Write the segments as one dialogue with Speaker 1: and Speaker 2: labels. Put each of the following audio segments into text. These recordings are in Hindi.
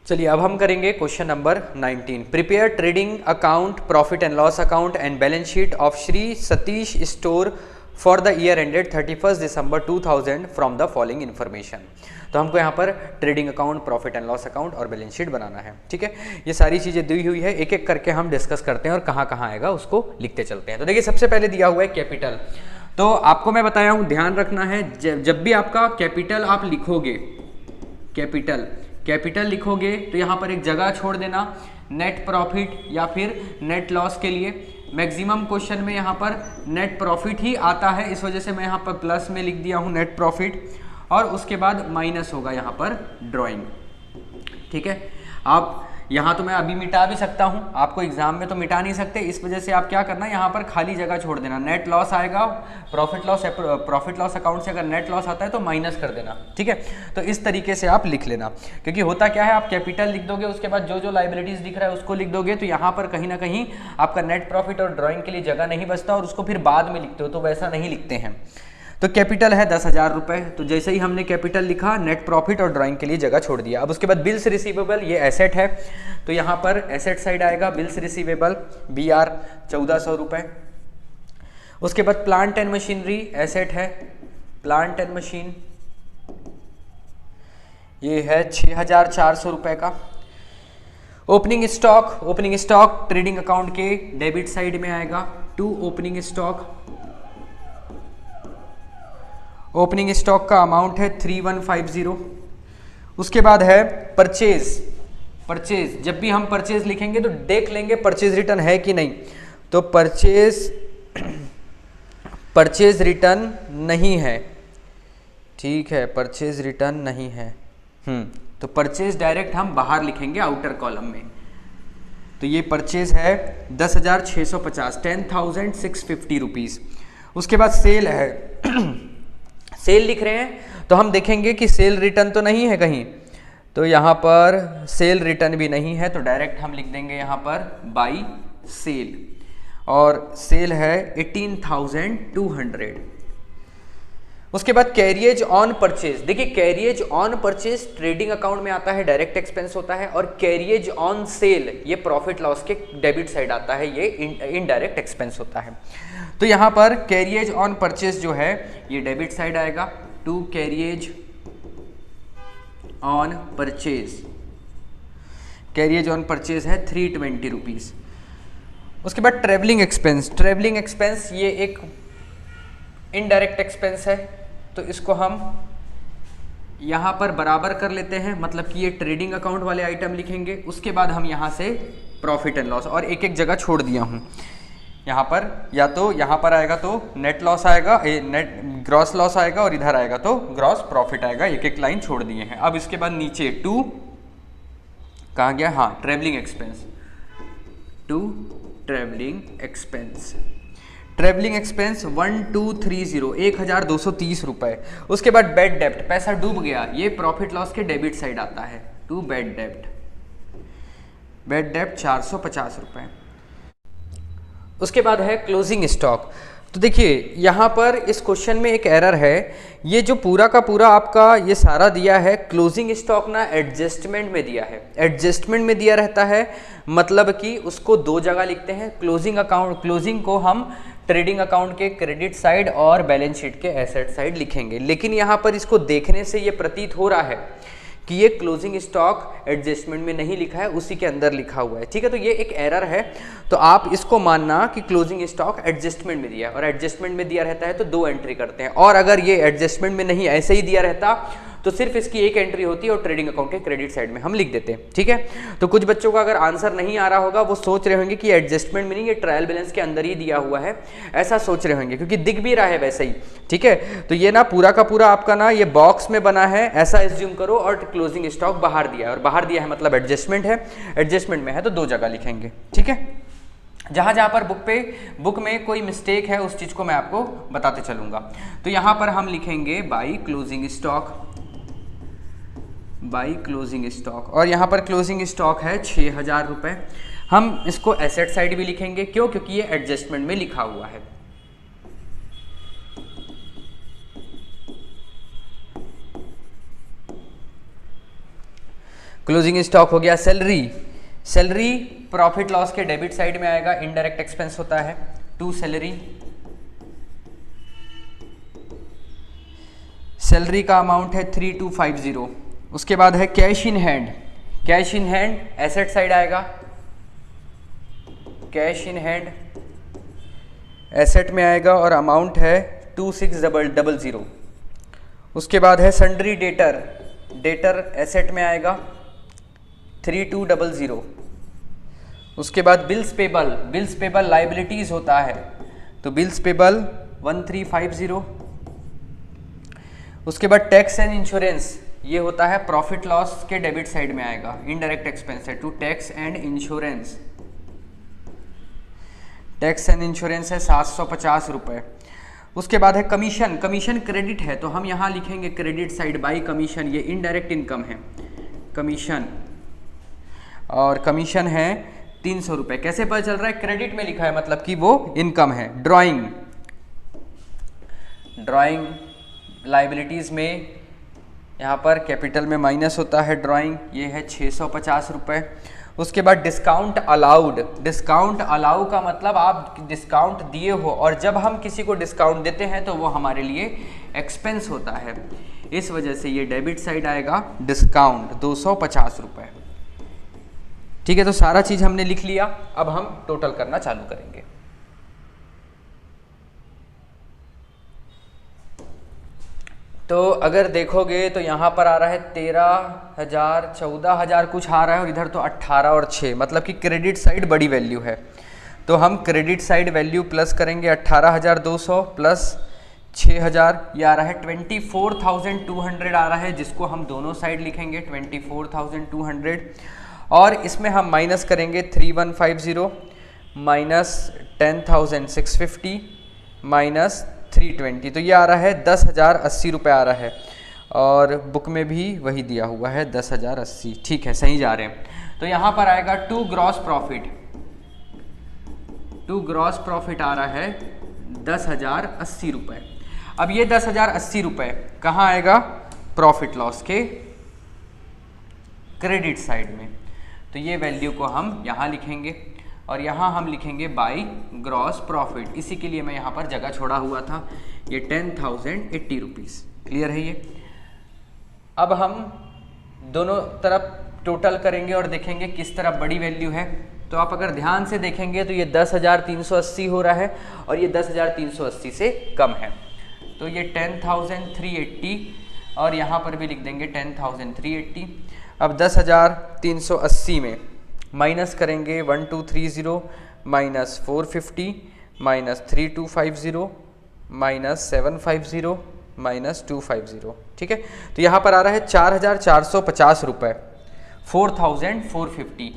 Speaker 1: चलिए अब हम करेंगे question number 19। Prepare trading account, profit and loss account and balance sheet of Shri Satish store for the year ended 31 December 2000 from the following information. तो हमको यहाँ पर trading account, profit and loss account और बैलेंस शीट बनाना है। ठीक है, ये सारी चीज़ें दी हुई है, एक एक करके हम डिस्कस करते हैं और कहाँ कहाँ आएगा उसको लिखते चलते हैं। तो देखिए सबसे पहले दिया हुआ है कैपिटल। तो आपको मैं बताया हूँ, ध्यान रखना है जब भी आपका कैपिटल आप लिखोगे, कैपिटल लिखोगे तो यहाँ पर एक जगह छोड़ देना नेट प्रॉफिट या फिर नेट लॉस के लिए। मैक्सिमम क्वेश्चन में यहाँ पर नेट प्रॉफिट ही आता है, इस वजह से मैं यहाँ पर प्लस में लिख दिया हूँ नेट प्रॉफिट, और उसके बाद माइनस होगा यहाँ पर ड्राइंग। ठीक है, आप यहाँ तो मैं अभी मिटा भी सकता हूँ, आपको एग्जाम में तो मिटा नहीं सकते, इस वजह से आप क्या करना, यहाँ पर खाली जगह छोड़ देना। नेट लॉस आएगा, प्रॉफिट लॉस अकाउंट से अगर नेट लॉस आता है तो माइनस कर देना। ठीक है, तो इस तरीके से आप लिख लेना, क्योंकि होता क्या है, आप कैपिटल लिख दोगे, उसके बाद जो जो लाइबिलिटीज दिख रहा है उसको लिख दोगे, तो यहाँ पर कहीं ना कहीं आपका नेट प्रॉफिट और ड्राइंग के लिए जगह नहीं बचता और उसको फिर बाद में लिखते हो, तो वैसा नहीं लिखते हैं। तो कैपिटल है 10,000 रुपये, तो जैसे ही हमने कैपिटल लिखा, नेट प्रॉफिट और ड्राइंग के लिए जगह छोड़ दिया। अब उसके बाद बिल्स रिसीवेबल, ये एसेट है, तो यहाँ पर एसेट साइड आएगा बिल्स रिसीवेबल BR 1400 रुपये। उसके बाद प्लांट एंड मशीनरी एसेट है, प्लांट एंड मशीन ये है 6,400 रुपये का। ओपनिंग स्टॉक ट्रेडिंग अकाउंट के डेबिट साइड में आएगा, टू ओपनिंग स्टॉक का अमाउंट है 3150। उसके बाद है परचेज, जब भी हम परचेज लिखेंगे तो देख लेंगे परचेज रिटर्न है कि नहीं। तो परचेज रिटर्न नहीं है, ठीक है, परचेज रिटर्न नहीं है। तो परचेज डायरेक्ट हम बाहर लिखेंगे आउटर कॉलम में। तो ये परचेज है 10,650, 10,650 रुपीज़। उसके बाद सेल है, सेल लिख रहे हैं तो हम देखेंगे कि सेल रिटर्न तो नहीं है कहीं, तो यहाँ पर सेल रिटर्न भी नहीं है, तो डायरेक्ट हम लिख देंगे यहाँ पर बाई सेल, और सेल है 18,200। उसके बाद कैरियज ऑन परचेज, देखिए carriage on purchase trading account में आता है, डायरेक्ट एक्सपेंस होता है, और कैरियज ऑन सेल ये प्रॉफिट लॉस के डेबिट साइड आता है, ये इनडायरेक्ट एक्सपेंस होता है। तो यहाँ पर कैरियज ऑन परचेज जो है ये डेबिट साइड आएगा, टू कैरियज ऑन परचेज है 320 रुपीज़। उसके बाद ट्रेवलिंग एक्सपेंस ये एक इनडायरेक्ट एक्सपेंस है, तो इसको हम यहाँ पर बराबर कर लेते हैं, मतलब कि ये ट्रेडिंग अकाउंट वाले आइटम लिखेंगे। उसके बाद हम यहाँ से प्रॉफिट एंड लॉस, और एक एक जगह छोड़ दिया हूँ, यहाँ पर या तो यहाँ पर आएगा तो नेट लॉस आएगा, नेट ग्रॉस लॉस आएगा, और इधर आएगा तो ग्रॉस प्रॉफिट आएगा, एक एक लाइन छोड़ दिए हैं। अब इसके बाद नीचे टू कहाँ गया, हाँ travelling expense, to travelling expense 1230, 1,230 रुपये। उसके बाद बैड डेप्ट, पैसा डूब गया, ये प्रॉफिट लॉस के डेबिट साइड आता है, टू बैड डेप्ट 450 रुपये। उसके बाद है क्लोजिंग स्टॉक। तो देखिए यहाँ पर इस क्वेश्चन में एक एरर है, ये जो पूरा का पूरा आपका ये सारा दिया है, क्लोजिंग स्टॉक ना एडजस्टमेंट में दिया है, एडजस्टमेंट में दिया रहता है, मतलब कि उसको दो जगह लिखते हैं। क्लोजिंग को हम ट्रेडिंग अकाउंट के क्रेडिट साइड और बैलेंस शीट के एसेट साइड लिखेंगे, लेकिन यहाँ पर इसको देखने से ये प्रतीत हो रहा है कि ये क्लोजिंग स्टॉक एडजस्टमेंट में नहीं लिखा है, उसी के अंदर लिखा हुआ है। ठीक है, तो ये एक एरर है, तो आप इसको मानना कि क्लोजिंग स्टॉक एडजस्टमेंट में दिया है, और एडजस्टमेंट में दिया रहता है तो दो एंट्री करते हैं, और अगर ये एडजस्टमेंट में नहीं ऐसे ही दिया रहता तो सिर्फ इसकी एक एंट्री होती है और ट्रेडिंग अकाउंट के क्रेडिट साइड में हम लिख देते हैं। ठीक है, तो कुछ बच्चों का अगर आंसर नहीं आ रहा होगा, वो सोच रहे होंगे कि एडजस्टमेंट में नहीं, ये ट्रायल बैलेंस के अंदर ही दिया हुआ है, ऐसा सोच रहे होंगे, क्योंकि दिख भी रहा है वैसे ही। ठीक है, तो ये ना पूरा का पूरा आपका ना ये बॉक्स में बना है, ऐसा एज्यूम करो, और क्लोजिंग स्टॉक बाहर दिया है, और बाहर दिया है मतलब एडजस्टमेंट है, एडजस्टमेंट में है तो दो जगह लिखेंगे। ठीक है, जहाँ पर बुक में कोई मिस्टेक है उस चीज़ को मैं आपको बताते चलूँगा। तो यहाँ पर हम लिखेंगे बाई क्लोजिंग स्टॉक, और यहाँ पर क्लोजिंग स्टॉक है 6,000 रुपये। हम इसको एसेट साइड भी लिखेंगे, क्यों, क्योंकि ये एडजस्टमेंट में लिखा हुआ है। क्लोजिंग स्टॉक हो गया। सैलरी, सैलरी प्रॉफिट लॉस के डेबिट साइड में आएगा, इनडायरेक्ट एक्सपेंस होता है। टू सैलरी, सैलरी का अमाउंट है 3250। उसके बाद है cash in hand, cash in hand asset side आएगा, कैश इन हैंड एसेट में आएगा और अमाउंट है 2600। उसके बाद है सन्ड्री डेटर, डेटर एसेट में आएगा 3200। उसके बाद bills payable, bills payable liabilities होता है तो बिल्स पेबल 1350। उसके बाद टैक्स एंड इंश्योरेंस, ये होता है प्रॉफिट लॉस के डेबिट साइड में आएगा, इनडायरेक्ट एक्सपेंस है। To tax and insurance, tax and insurance है 750 रुपये। उसके बाद है कमीशन, कमीशन क्रेडिट है तो हम यहाँ लिखेंगे क्रेडिट साइड बाई कमीशन, ये इनडायरेक्ट इनकम है कमीशन, और कमीशन है 300 रुपये। कैसे पता चल रहा है? क्रेडिट में लिखा है मतलब कि वो इनकम है। ड्राइंग, ड्राइंग लाइबिलिटीज़ में यहाँ पर कैपिटल में माइनस होता है ड्राइंग, ये है 650 रुपये। उसके बाद डिस्काउंट अलाउड, डिस्काउंट अलाउ का मतलब आप डिस्काउंट दिए हो और जब हम किसी को डिस्काउंट देते हैं तो वो हमारे लिए एक्सपेंस होता है, इस वजह से ये डेबिट साइड आएगा डिस्काउंट 250 रुपये। ठीक है, तो सारा चीज़ हमने लिख लिया, अब हम टोटल करना चालू करेंगे। तो अगर देखोगे तो यहाँ पर आ रहा है 13,000, 14,000 कुछ आ रहा है और इधर तो 18 और 6, मतलब कि क्रेडिट साइड बड़ी वैल्यू है। तो हम क्रेडिट साइड वैल्यू प्लस करेंगे 18,200 प्लस 6,000, ये आ रहा है 24,200 आ रहा है, जिसको हम दोनों साइड लिखेंगे 24,200। और इसमें हम माइनस करेंगे 3150 माइनस 10,650 माइनस 320, तो ये आ रहा है 10,080 रुपये आ रहा है, और बुक में भी वही दिया हुआ है 10,080। ठीक है, सही जा रहे हैं। तो यहाँ पर आएगा to gross profit, to gross profit आ रहा है 10,080 रुपये। अब ये 10,080 रुपये कहाँ आएगा? प्रॉफिट लॉस के क्रेडिट साइड में, तो ये वैल्यू को हम यहाँ लिखेंगे और यहाँ हम लिखेंगे बाई ग्रॉस प्रॉफिट, इसी के लिए मैं यहाँ पर जगह छोड़ा हुआ था। ये 10,080 रुपीज़, क्लियर है ये। अब हम दोनों तरफ टोटल करेंगे और देखेंगे किस तरफ बड़ी वैल्यू है। तो आप अगर ध्यान से देखेंगे तो ये 10,380 हो रहा है और ये 10,380 से कम है, तो ये 10,380 और यहाँ पर भी लिख देंगे 10,380। अब 10,380 में माइनस करेंगे 1230 माइनस 450 माइनस 3250 माइनस 750 माइनस 250। ठीक है, तो यहाँ पर आ रहा है 4,450 रुपये, 4,450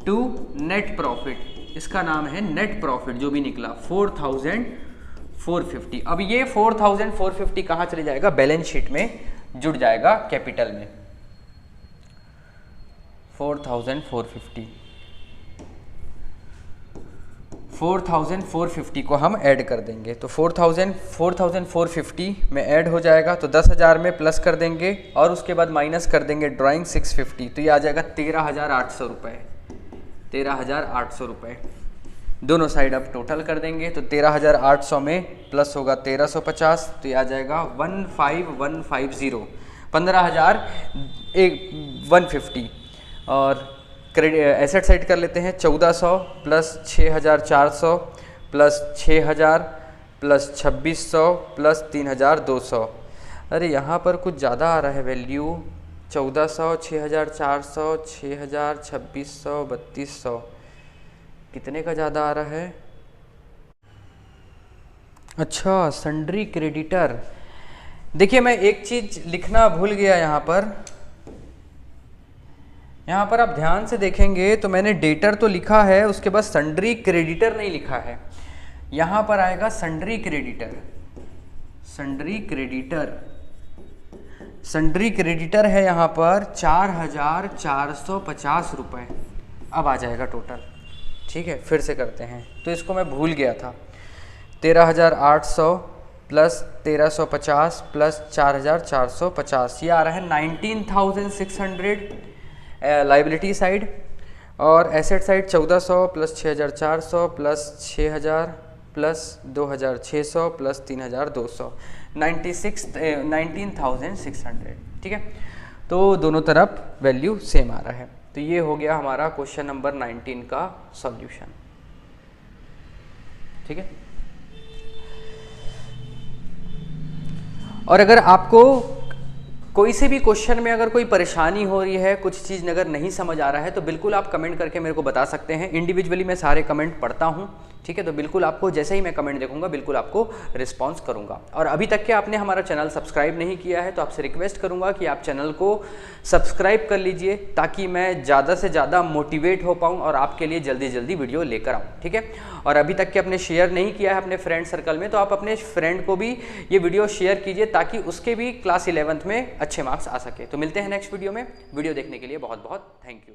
Speaker 1: टू नेट प्रॉफिट, इसका नाम है नेट प्रॉफिट जो भी निकला 4,450। अब ये 4,450 कहाँ चले जाएगा? बैलेंस शीट में जुड़ जाएगा कैपिटल में। 4,450 को हम ऐड कर देंगे, तो 4,450 में ऐड हो जाएगा, तो 10,000 में प्लस कर देंगे और उसके बाद माइनस कर देंगे ड्राइंग 650, तो ये आ जाएगा 13,800 रुपये, 13,800 रुपये। दोनों साइड अब टोटल कर देंगे, तो 13,800 में प्लस होगा 1,350, तो ये आ जाएगा 15,150, 15,150। और क्रेडिट एसेट साइड कर लेते हैं 1,400 प्लस 6,400 प्लस 6,000 प्लस 2,600 प्लस 3,200। अरे यहाँ पर कुछ ज़्यादा आ रहा है वैल्यू, 1,400, 6,400, 6,000, 2,600, 3,200, कितने का ज़्यादा आ रहा है? अच्छा, सन्ड्री क्रेडिटर। देखिए मैं एक चीज़ लिखना भूल गया यहाँ पर आप ध्यान से देखेंगे तो मैंने डेटर तो लिखा है, उसके बाद सन्ड्री क्रेडिटर नहीं लिखा है। यहाँ पर आएगा sundry creditor, sundry creditor, sundry creditor है यहाँ पर 4,450 रुपये। अब आ जाएगा टोटल। ठीक है, फिर से करते हैं, तो इसको मैं भूल गया था। 13,800 प्लस 1,350 प्लस 4,450, ये आ रहा है 19,600 लाइबिलिटी साइड, और asset side 1400 plus 6400 plus 6000 plus 2600 plus 3200 19,600। ठीक है, तो दोनों तरफ वैल्यू सेम आ रहा है। तो ये हो गया हमारा क्वेश्चन नंबर 19 का सॉल्यूशन। ठीक है, और अगर आपको कोई से भी क्वेश्चन में अगर कोई परेशानी हो रही है, कुछ चीज़ अगर नहीं समझ आ रहा है, तो बिल्कुल आप कमेंट करके मेरे को बता सकते हैं। इंडिविजुअली मैं सारे कमेंट पढ़ता हूँ। ठीक है, तो बिल्कुल आपको जैसे ही मैं कमेंट देखूंगा बिल्कुल आपको रिस्पांस करूंगा। और अभी तक के आपने हमारा चैनल सब्सक्राइब नहीं किया है तो आपसे रिक्वेस्ट करूंगा कि आप चैनल को सब्सक्राइब कर लीजिए, ताकि मैं ज़्यादा से ज़्यादा मोटिवेट हो पाऊँ और आपके लिए जल्दी जल्दी वीडियो लेकर आऊँ। ठीक है, और अभी तक के आपने शेयर नहीं किया है अपने फ्रेंड सर्कल में, तो आप अपने फ्रेंड को भी ये वीडियो शेयर कीजिए, ताकि उसके भी क्लास 11th में अच्छे मार्क्स आ सके। तो मिलते हैं नेक्स्ट वीडियो में। वीडियो देखने के लिए बहुत बहुत थैंक यू।